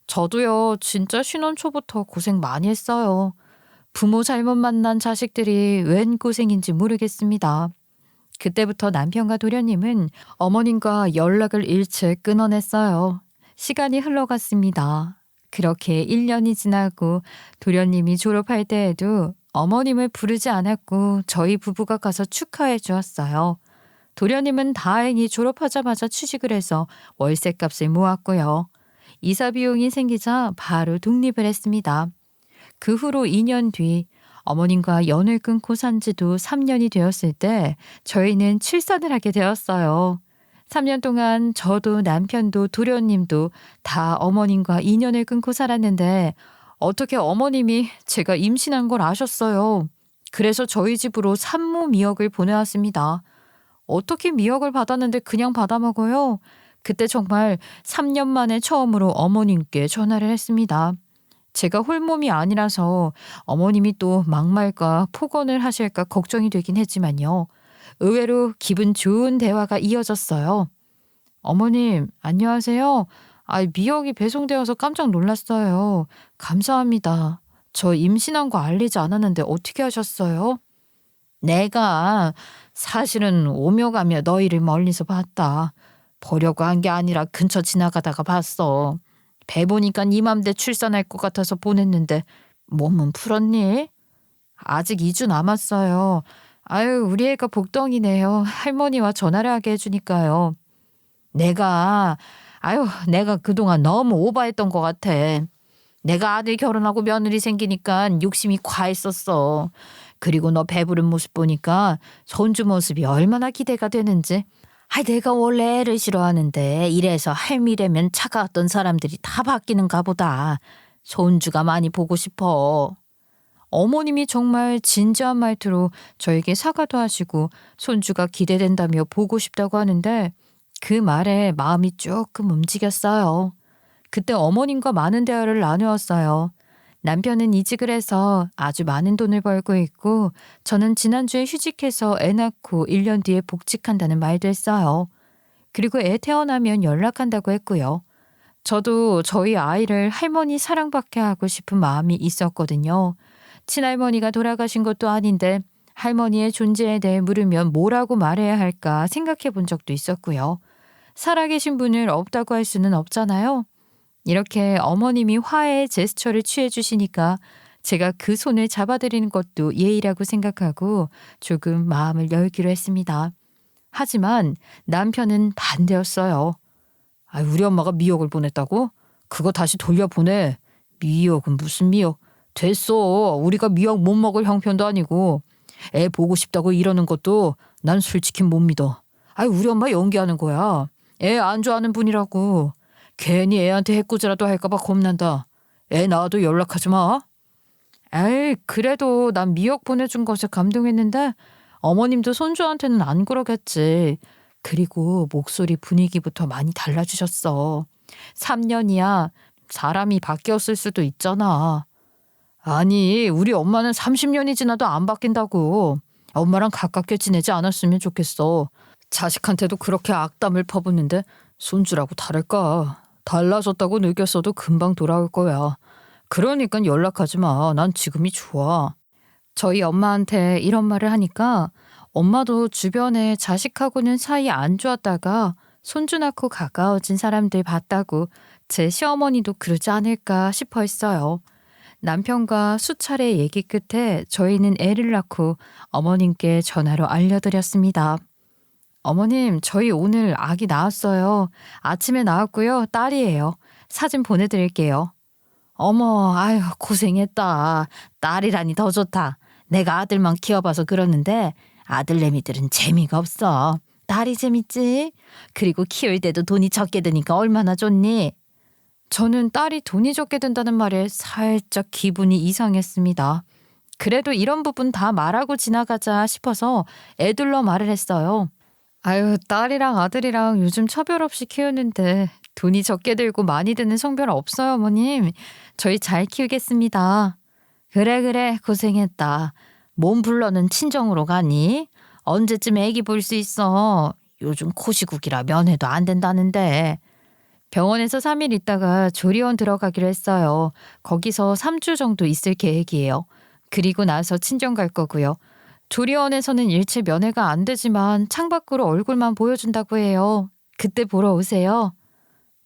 저도요, 진짜 신혼 초부터 고생 많이 했어요. 부모 잘못 만난 자식들이 웬 고생인지 모르겠습니다. 그때부터 남편과 도련님은 어머님과 연락을 일체 끊어냈어요. 시간이 흘러갔습니다. 그렇게 1년이 지나고 도련님이 졸업할 때에도 어머님을 부르지 않았고 저희 부부가 가서 축하해 주었어요. 도련님은 다행히 졸업하자마자 취직을 해서 월세값을 모았고요. 이사 비용이 생기자 바로 독립을 했습니다. 그 후로 2년 뒤 어머님과 연을 끊고 산 지도 3년이 되었을 때 저희는 출산을 하게 되었어요. 3년 동안 저도 남편도 도련님도 다 어머님과 인연을 끊고 살았는데 어떻게 어머님이 제가 임신한 걸 아셨어요. 그래서 저희 집으로 산모 미역을 보내왔습니다. 어떻게 미역을 받았는데 그냥 받아먹어요? 그때 정말 3년 만에 처음으로 어머님께 전화를 했습니다. 제가 홀몸이 아니라서 어머님이 또 막말과 폭언을 하실까 걱정이 되긴 했지만요. 의외로 기분 좋은 대화가 이어졌어요. 어머님, 안녕하세요. 미역이 배송되어서 깜짝 놀랐어요. 감사합니다. 저 임신한 거 알리지 않았는데 어떻게 하셨어요? 내가 사실은 오며 가며 너희를 멀리서 봤다. 보려고 한 게 아니라 근처 지나가다가 봤어. 배 보니까 이맘때 출산할 것 같아서 보냈는데 몸은 풀었니? 아직 2주 남았어요. 우리 애가 복덩이네요. 할머니와 전화를 하게 해주니까요. 내가 그동안 너무 오바했던 것 같아. 내가 아들 결혼하고 며느리 생기니까 욕심이 과했었어. 그리고 너 배부른 모습 보니까 손주 모습이 얼마나 기대가 되는지. 내가 원래 애를 싫어하는데 이래서 할미라면 차가웠던 사람들이 다 바뀌는가 보다. 손주가 많이 보고 싶어. 어머님이 정말 진지한 말투로 저에게 사과도 하시고 손주가 기대된다며 보고 싶다고 하는데 그 말에 마음이 조금 움직였어요. 그때 어머님과 많은 대화를 나누었어요. 남편은 이직을 해서 아주 많은 돈을 벌고 있고 저는 지난주에 휴직해서 애 낳고 1년 뒤에 복직한다는 말도 했어요. 그리고 애 태어나면 연락한다고 했고요. 저도 저희 아이를 할머니 사랑받게 하고 싶은 마음이 있었거든요. 친할머니가 돌아가신 것도 아닌데 할머니의 존재에 대해 물으면 뭐라고 말해야 할까 생각해 본 적도 있었고요. 살아계신 분을 없다고 할 수는 없잖아요. 이렇게 어머님이 화해의 제스처를 취해 주시니까 제가 그 손을 잡아드리는 것도 예의라고 생각하고 조금 마음을 열기로 했습니다. 하지만 남편은 반대였어요. 아, 우리 엄마가 미역을 보냈다고? 그거 다시 돌려보내. 미역은 무슨 미역? 됐어. 우리가 미역 못 먹을 형편도 아니고. 애 보고 싶다고 이러는 것도 난 솔직히 못 믿어. 아, 우리 엄마 연기하는 거야. 애 안 좋아하는 분이라고. 괜히 애한테 해코지라도 할까봐 겁난다. 애 낳아도 연락하지 마. 에이, 그래도 난 미역 보내준 것에 감동했는데 어머님도 손주한테는 안 그러겠지. 그리고 목소리 분위기부터 많이 달라지셨어. 3년이야. 사람이 바뀌었을 수도 있잖아. 아니, 우리 엄마는 30년이 지나도 안 바뀐다고. 엄마랑 가깝게 지내지 않았으면 좋겠어. 자식한테도 그렇게 악담을 퍼붓는데 손주라고 다를까? 달라졌다고 느꼈어도 금방 돌아올 거야. 그러니까 연락하지 마. 난 지금이 좋아. 저희 엄마한테 이런 말을 하니까 엄마도 주변에 자식하고는 사이 안 좋았다가 손주 낳고 가까워진 사람들 봤다고 제 시어머니도 그러지 않을까 싶어 했어요. 남편과 수차례 얘기 끝에 저희는 애를 낳고 어머님께 전화로 알려드렸습니다. 어머님, 저희 오늘 아기 낳았어요. 아침에 낳았고요. 딸이에요. 사진 보내드릴게요. 어머, 아유, 고생했다. 딸이라니 더 좋다. 내가 아들만 키워봐서 그러는데 아들내미들은 재미가 없어. 딸이 재밌지? 그리고 키울 때도 돈이 적게 드니까 얼마나 좋니? 저는 딸이 돈이 적게 든다는 말에 살짝 기분이 이상했습니다. 그래도 이런 부분 다 말하고 지나가자 싶어서 애들러 말을 했어요. 아유, 딸이랑 아들이랑 요즘 차별 없이 키우는데 돈이 적게 들고 많이 드는 성별 없어요, 어머님. 저희 잘 키우겠습니다. 그래, 고생했다. 몸 불러는 친정으로 가니? 언제쯤 애기 볼 수 있어? 요즘 코시국이라 면회도 안 된다는데. 병원에서 3일 있다가 조리원 들어가기로 했어요. 거기서 3주 정도 있을 계획이에요. 그리고 나서 친정 갈 거고요. 조리원에서는 일체 면회가 안 되지만 창밖으로 얼굴만 보여준다고 해요. 그때 보러 오세요.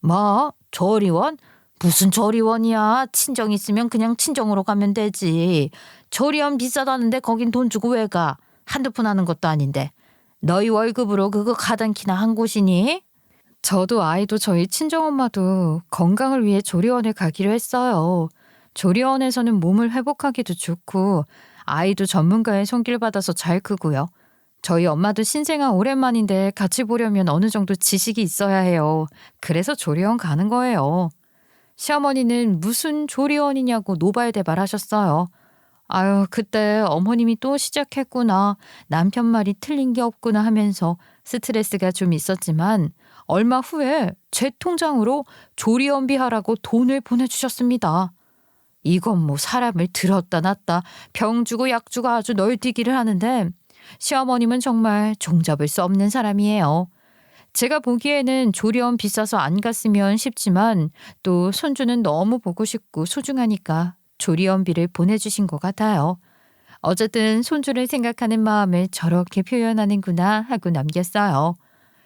뭐? 조리원? 무슨 조리원이야? 친정 있으면 그냥 친정으로 가면 되지. 조리원 비싸다는데 거긴 돈 주고 왜 가? 한두 푼 하는 것도 아닌데. 너희 월급으로 그거 가당키나 한 곳이니? 저도 아이도 저희 친정엄마도 건강을 위해 조리원을 가기로 했어요. 조리원에서는 몸을 회복하기도 좋고 아이도 전문가의 손길 받아서 잘 크고요. 저희 엄마도 신생아 오랜만인데 같이 보려면 어느 정도 지식이 있어야 해요. 그래서 조리원 가는 거예요. 시어머니는 무슨 조리원이냐고 노발대발하셨어요. 아유, 그때 어머님이 또 시작했구나. 남편 말이 틀린 게 없구나 하면서 스트레스가 좀 있었지만 얼마 후에 제 통장으로 조리원비 하라고 돈을 보내주셨습니다. 이건 뭐 사람을 들었다 놨다 병 주고 약 주고 아주 널뛰기를 하는데 시어머님은 정말 종잡을 수 없는 사람이에요. 제가 보기에는 조리원 비싸서 안 갔으면 싶지만 또 손주는 너무 보고 싶고 소중하니까 조리원비를 보내주신 것 같아요. 어쨌든 손주를 생각하는 마음을 저렇게 표현하는구나 하고 남겼어요.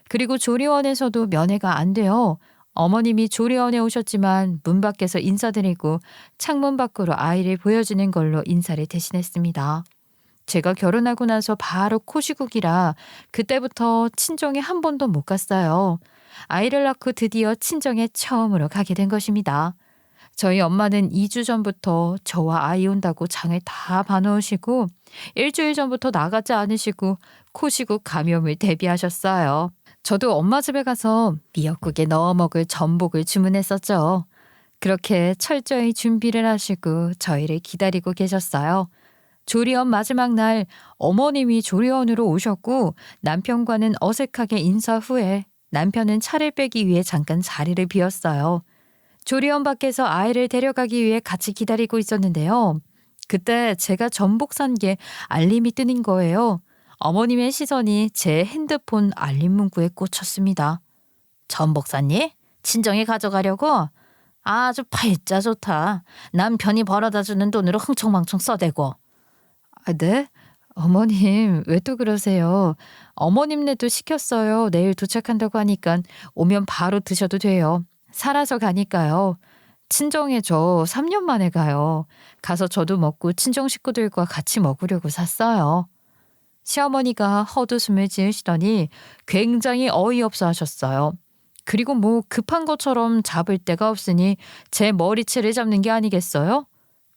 그리고 조리원에서도 면회가 안 돼요. 어머님이 조리원에 오셨지만 문 밖에서 인사드리고 창문 밖으로 아이를 보여주는 걸로 인사를 대신했습니다. 제가 결혼하고 나서 바로 코시국이라 그때부터 친정에 한 번도 못 갔어요. 아이를 낳고 드디어 친정에 처음으로 가게 된 것입니다. 저희 엄마는 2주 전부터 저와 아이 온다고 장을 다 봐놓으시고 일주일 전부터 나가지 않으시고 코시국 감염을 대비하셨어요. 저도 엄마 집에 가서 미역국에 넣어 먹을 전복을 주문했었죠. 그렇게 철저히 준비를 하시고 저희를 기다리고 계셨어요. 조리원 마지막 날 어머님이 조리원으로 오셨고 남편과는 어색하게 인사 후에 남편은 차를 빼기 위해 잠깐 자리를 비웠어요. 조리원 밖에서 아이를 데려가기 위해 같이 기다리고 있었는데요. 그때 제가 전복 산 게 알림이 뜨는 거예요. 어머님의 시선이 제 핸드폰 알림 문구에 꽂혔습니다. 전복 샀니? 친정에 가져가려고? 아주 팔자 좋다. 남편이 벌어다 주는 돈으로 흥청망청 써대고. 아, 네? 어머님, 왜 또 그러세요? 어머님네도 시켰어요. 내일 도착한다고 하니까 오면 바로 드셔도 돼요. 살아서 가니까요. 친정에 저 3년 만에 가요. 가서 저도 먹고 친정 식구들과 같이 먹으려고 샀어요. 시어머니가 헛웃음을 지으시더니 굉장히 어이없어 하셨어요. 그리고 뭐 급한 것처럼 잡을 데가 없으니 제 머리채를 잡는 게 아니겠어요?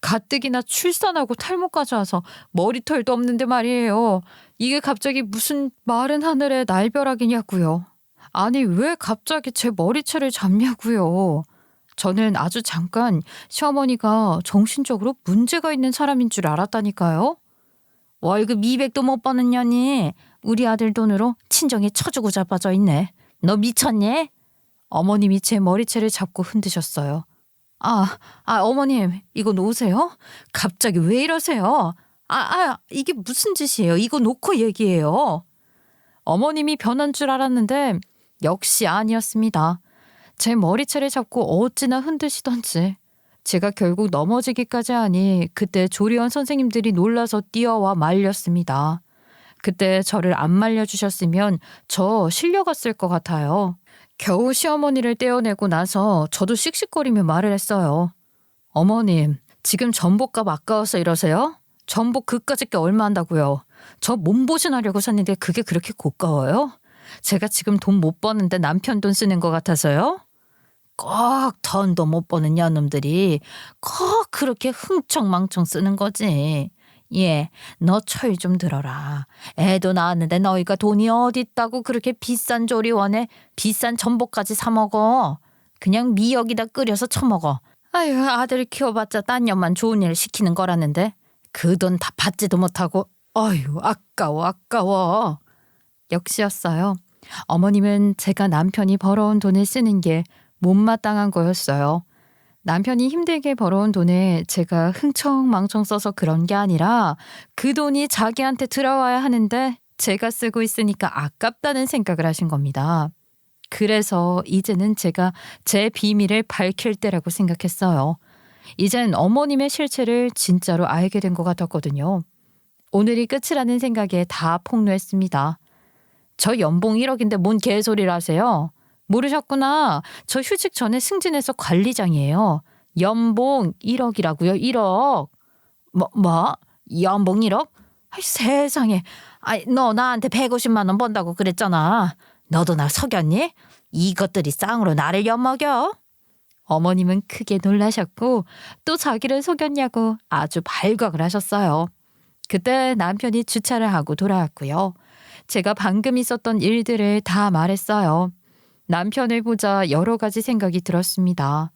가뜩이나 출산하고 탈모까지 와서 머리털도 없는데 말이에요. 이게 갑자기 무슨 마른 하늘의 날벼락이냐고요. 아니 왜 갑자기 제 머리채를 잡냐고요. 저는 아주 잠깐 시어머니가 정신적으로 문제가 있는 사람인 줄 알았다니까요. 월급 200도 못 버는 년이 우리 아들 돈으로 친정에 쳐주고 자빠져 있네. 너 미쳤니? 어머님이 제 머리채를 잡고 흔드셨어요. 어머님, 이거 놓으세요? 갑자기 왜 이러세요? 이게 무슨 짓이에요? 이거 놓고 얘기해요. 어머님이 변한 줄 알았는데 역시 아니었습니다. 제 머리채를 잡고 어찌나 흔드시던지. 제가 결국 넘어지기까지 하니 그때 조리원 선생님들이 놀라서 뛰어와 말렸습니다. 그때 저를 안 말려주셨으면 저 실려갔을 것 같아요. 겨우 시어머니를 떼어내고 나서 저도 씩씩거리며 말을 했어요. 어머님, 지금 전복값 아까워서 이러세요? 전복 그까짓 게 얼마 한다고요? 저 몸보신하려고 샀는데 그게 그렇게 고가워요? 제가 지금 돈 못 버는데 남편 돈 쓰는 것 같아서요? 꼭 돈도 못 버는 년놈들이 꼭 그렇게 흥청망청 쓰는 거지. 예, 너 철 좀 들어라. 애도 낳았는데 너희가 돈이 어딨다고 그렇게 비싼 조리원에 비싼 전복까지 사 먹어. 그냥 미역이다 끓여서 처먹어. 아유, 아들 키워봤자 딴 년만 좋은 일 시키는 거라는데 그 돈 다 받지도 못하고. 아유, 아까워. 역시였어요. 어머님은 제가 남편이 벌어온 돈을 쓰는 게 못마땅한 거였어요. 남편이 힘들게 벌어온 돈에 제가 흥청망청 써서 그런 게 아니라 그 돈이 자기한테 들어와야 하는데 제가 쓰고 있으니까 아깝다는 생각을 하신 겁니다. 그래서 이제는 제가 제 비밀을 밝힐 때라고 생각했어요. 이젠 어머님의 실체를 진짜로 알게 된 것 같았거든요. 오늘이 끝이라는 생각에 다 폭로했습니다. 저 연봉 1억인데 뭔 개소리를 하세요? 모르셨구나. 저 휴직 전에 승진해서 관리장이에요. 연봉 1억이라고요? 1억. 뭐? 연봉 1억? 아이, 세상에. 너 나한테 150만 원 번다고 그랬잖아. 너도 나 속였니? 이것들이 쌍으로 나를 엿먹여? 어머님은 크게 놀라셨고 또 자기를 속였냐고 아주 발광을 하셨어요. 그때 남편이 주차를 하고 돌아왔고요. 제가 방금 있었던 일들을 다 말했어요. 남편을 보자 여러 가지 생각이 들었습니다.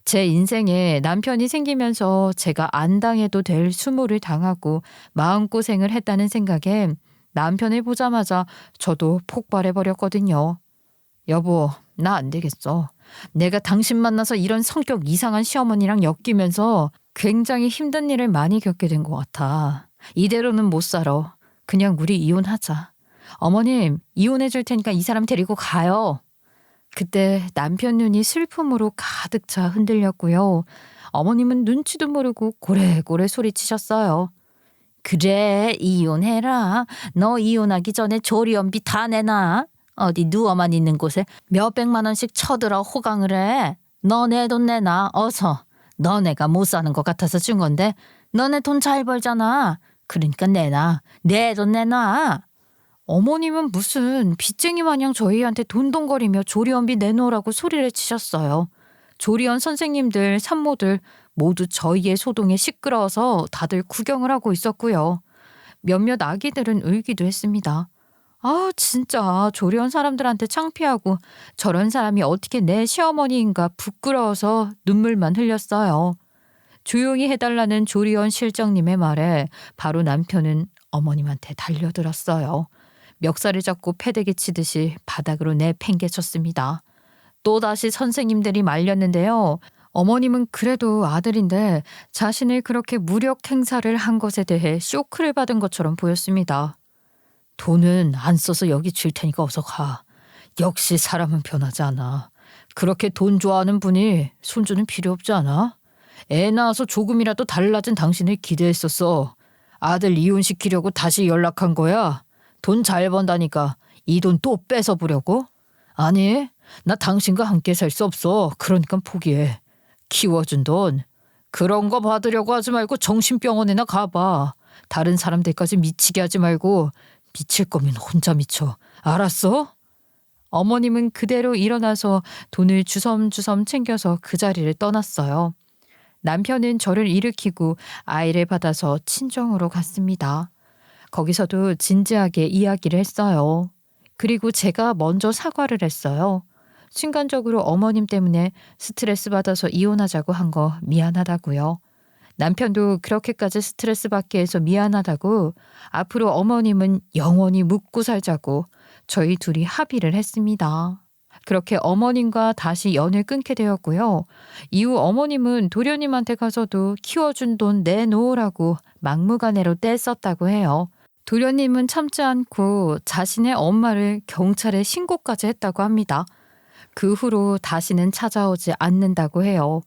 제 인생에 남편이 생기면서 제가 안 당해도 될 수모를 당하고 마음고생을 했다는 생각에 남편을 보자마자 저도 폭발해버렸거든요. 여보, 나 안 되겠어. 내가 당신 만나서 이런 성격 이상한 시어머니랑 엮이면서 굉장히 힘든 일을 많이 겪게 된 것 같아. 이대로는 못 살아. 그냥 우리 이혼하자. 어머님, 이혼해 줄 테니까 이 사람 데리고 가요. 그때 남편 눈이 슬픔으로 가득 차 흔들렸고요. 어머님은 눈치도 모르고 고래고래 소리치셨어요. 그래, 이혼해라. 너 이혼하기 전에 조리원비 다 내놔. 어디 누워만 있는 곳에 몇백만 원씩 쳐들어 호강을 해. 너네 돈 내놔, 어서. 너네가 못 사는 것 같아서 준 건데 너네 돈 잘 벌잖아. 그러니까 내놔. 내 돈 내놔. 어머님은 무슨 빚쟁이 마냥 저희한테 돈돈거리며 조리원비 내놓으라고 소리를 치셨어요. 조리원 선생님들, 산모들 모두 저희의 소동에 시끄러워서 다들 구경을 하고 있었고요. 몇몇 아기들은 울기도 했습니다. 아, 진짜 조리원 사람들한테 창피하고 저런 사람이 어떻게 내 시어머니인가 부끄러워서 눈물만 흘렸어요. 조용히 해달라는 조리원 실장님의 말에 바로 남편은 어머님한테 달려들었어요. 멱살을 잡고 패대기 치듯이 바닥으로 내팽개쳤습니다. 또다시 선생님들이 말렸는데요. 어머님은 그래도 아들인데 자신을 그렇게 무력 행사를 한 것에 대해 쇼크를 받은 것처럼 보였습니다. 돈은 안 써서 여기 줄 테니까 어서 가. 역시 사람은 변하지 않아. 그렇게 돈 좋아하는 분이 손주는 필요 없지 않아? 애 낳아서 조금이라도 달라진 당신을 기대했었어. 아들 이혼시키려고 다시 연락한 거야. 돈 잘 번다니까 이 돈 또 뺏어보려고? 아니, 나 당신과 함께 살 수 없어. 그러니까 포기해. 키워준 돈. 그런 거 받으려고 하지 말고 정신병원이나 가봐. 다른 사람들까지 미치게 하지 말고 미칠 거면 혼자 미쳐. 알았어? 어머님은 그대로 일어나서 돈을 주섬주섬 챙겨서 그 자리를 떠났어요. 남편은 저를 일으키고 아이를 받아서 친정으로 갔습니다. 거기서도 진지하게 이야기를 했어요. 그리고 제가 먼저 사과를 했어요. 순간적으로 어머님 때문에 스트레스 받아서 이혼하자고 한 거 미안하다고요. 남편도 그렇게까지 스트레스 받게 해서 미안하다고 앞으로 어머님은 영원히 묻고 살자고 저희 둘이 합의를 했습니다. 그렇게 어머님과 다시 연을 끊게 되었고요. 이후 어머님은 도련님한테 가서도 키워준 돈 내놓으라고 막무가내로 떼썼다고 해요. 도련님은 참지 않고 자신의 엄마를 경찰에 신고까지 했다고 합니다. 그 후로 다시는 찾아오지 않는다고 해요.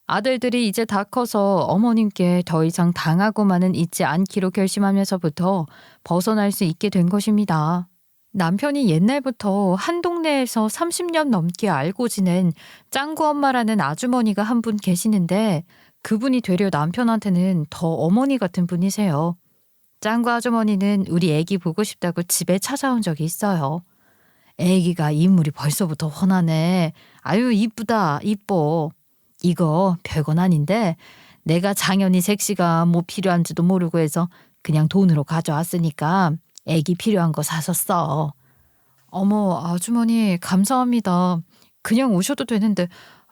아들들이 이제 다 커서 어머님께 더 이상 당하고만은 있지 않기로 결심하면서부터 벗어날 수 있게 된 것입니다. 남편이 옛날부터 한 동네에서 30년 넘게 알고 지낸 짱구 엄마라는 아주머니가 한 분 계시는데 그분이 되려 남편한테는 더 어머니 같은 분이세요. 짱구 아주머니는 우리 애기 보고 싶다고 집에 찾아온 적이 있어요. 애기가 인물이 벌써부터 훤하네. 아유 이쁘다 이뻐. 이거 별건 아닌데 내가 장현이 색시가 뭐 필요한지도 모르고 해서 그냥 돈으로 가져왔으니까 애기 필요한 거 사서 써. 어머 아주머니 감사합니다. 그냥 오셔도 되는데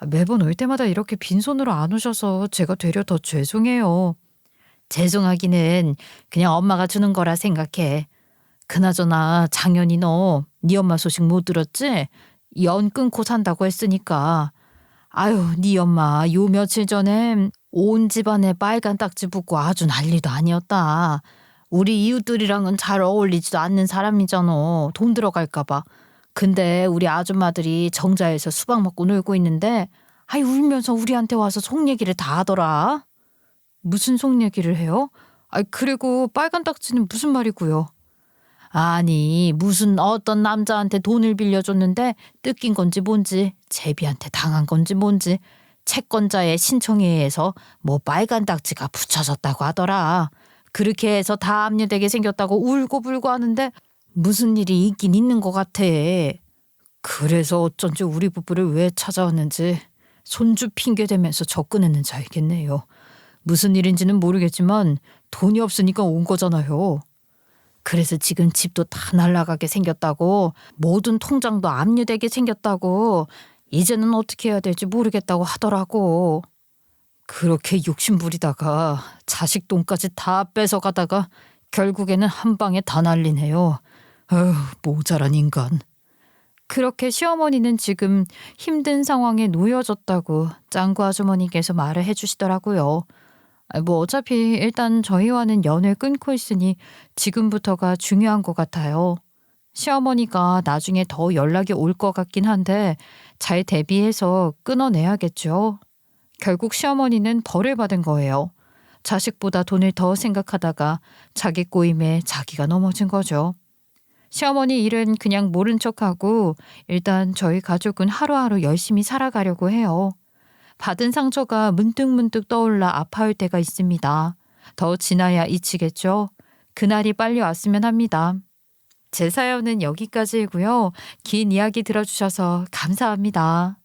매번 올 때마다 이렇게 빈손으로 안 오셔서 제가 되려 더 죄송해요. 죄송하기는 그냥 엄마가 주는 거라 생각해. 그나저나 장현이 너 네 엄마 소식 못 들었지? 연 끊고 산다고 했으니까. 아유 네 엄마 요 며칠 전에 온 집안에 빨간 딱지 붙고 아주 난리도 아니었다. 우리 이웃들이랑은 잘 어울리지도 않는 사람이잖아. 돈 들어갈까 봐. 근데 우리 아줌마들이 정자에서 수박 먹고 놀고 있는데 아이 울면서 우리한테 와서 속 얘기를 다 하더라. 무슨 속 얘기를 해요? 아이 그리고 빨간 딱지는 무슨 말이고요? 아니 무슨 어떤 남자한테 돈을 빌려줬는데 뜯긴 건지 뭔지 제비한테 당한 건지 뭔지 채권자의 신청에 의해서 뭐 빨간 딱지가 붙여졌다고 하더라. 그렇게 해서 다 압류되게 생겼다고 울고불고 하는데 무슨 일이 있긴 있는 것 같아. 그래서 어쩐지 우리 부부를 왜 찾아왔는지 손주 핑계 대면서 접근했는지 알겠네요. 무슨 일인지는 모르겠지만 돈이 없으니까 온 거잖아요. 그래서 지금 집도 다 날아가게 생겼다고 모든 통장도 압류되게 생겼다고 이제는 어떻게 해야 될지 모르겠다고 하더라고. 그렇게 욕심부리다가 자식 돈까지 다 뺏어가다가 결국에는 한 방에 다 날리네요. 아휴 모자란 인간. 그렇게 시어머니는 지금 힘든 상황에 놓여졌다고 짱구 아주머니께서 말을 해주시더라고요. 뭐 어차피 일단 저희와는 연을 끊고 있으니 지금부터가 중요한 것 같아요. 시어머니가 나중에 더 연락이 올 것 같긴 한데 잘 대비해서 끊어내야겠죠. 결국 시어머니는 벌을 받은 거예요. 자식보다 돈을 더 생각하다가 자기 꼬임에 자기가 넘어진 거죠. 시어머니 일은 그냥 모른 척하고 일단 저희 가족은 하루하루 열심히 살아가려고 해요. 받은 상처가 문득문득 떠올라 아파할 때가 있습니다. 더 지나야 잊히겠죠. 그날이 빨리 왔으면 합니다. 제 사연은 여기까지이고요. 긴 이야기 들어주셔서 감사합니다.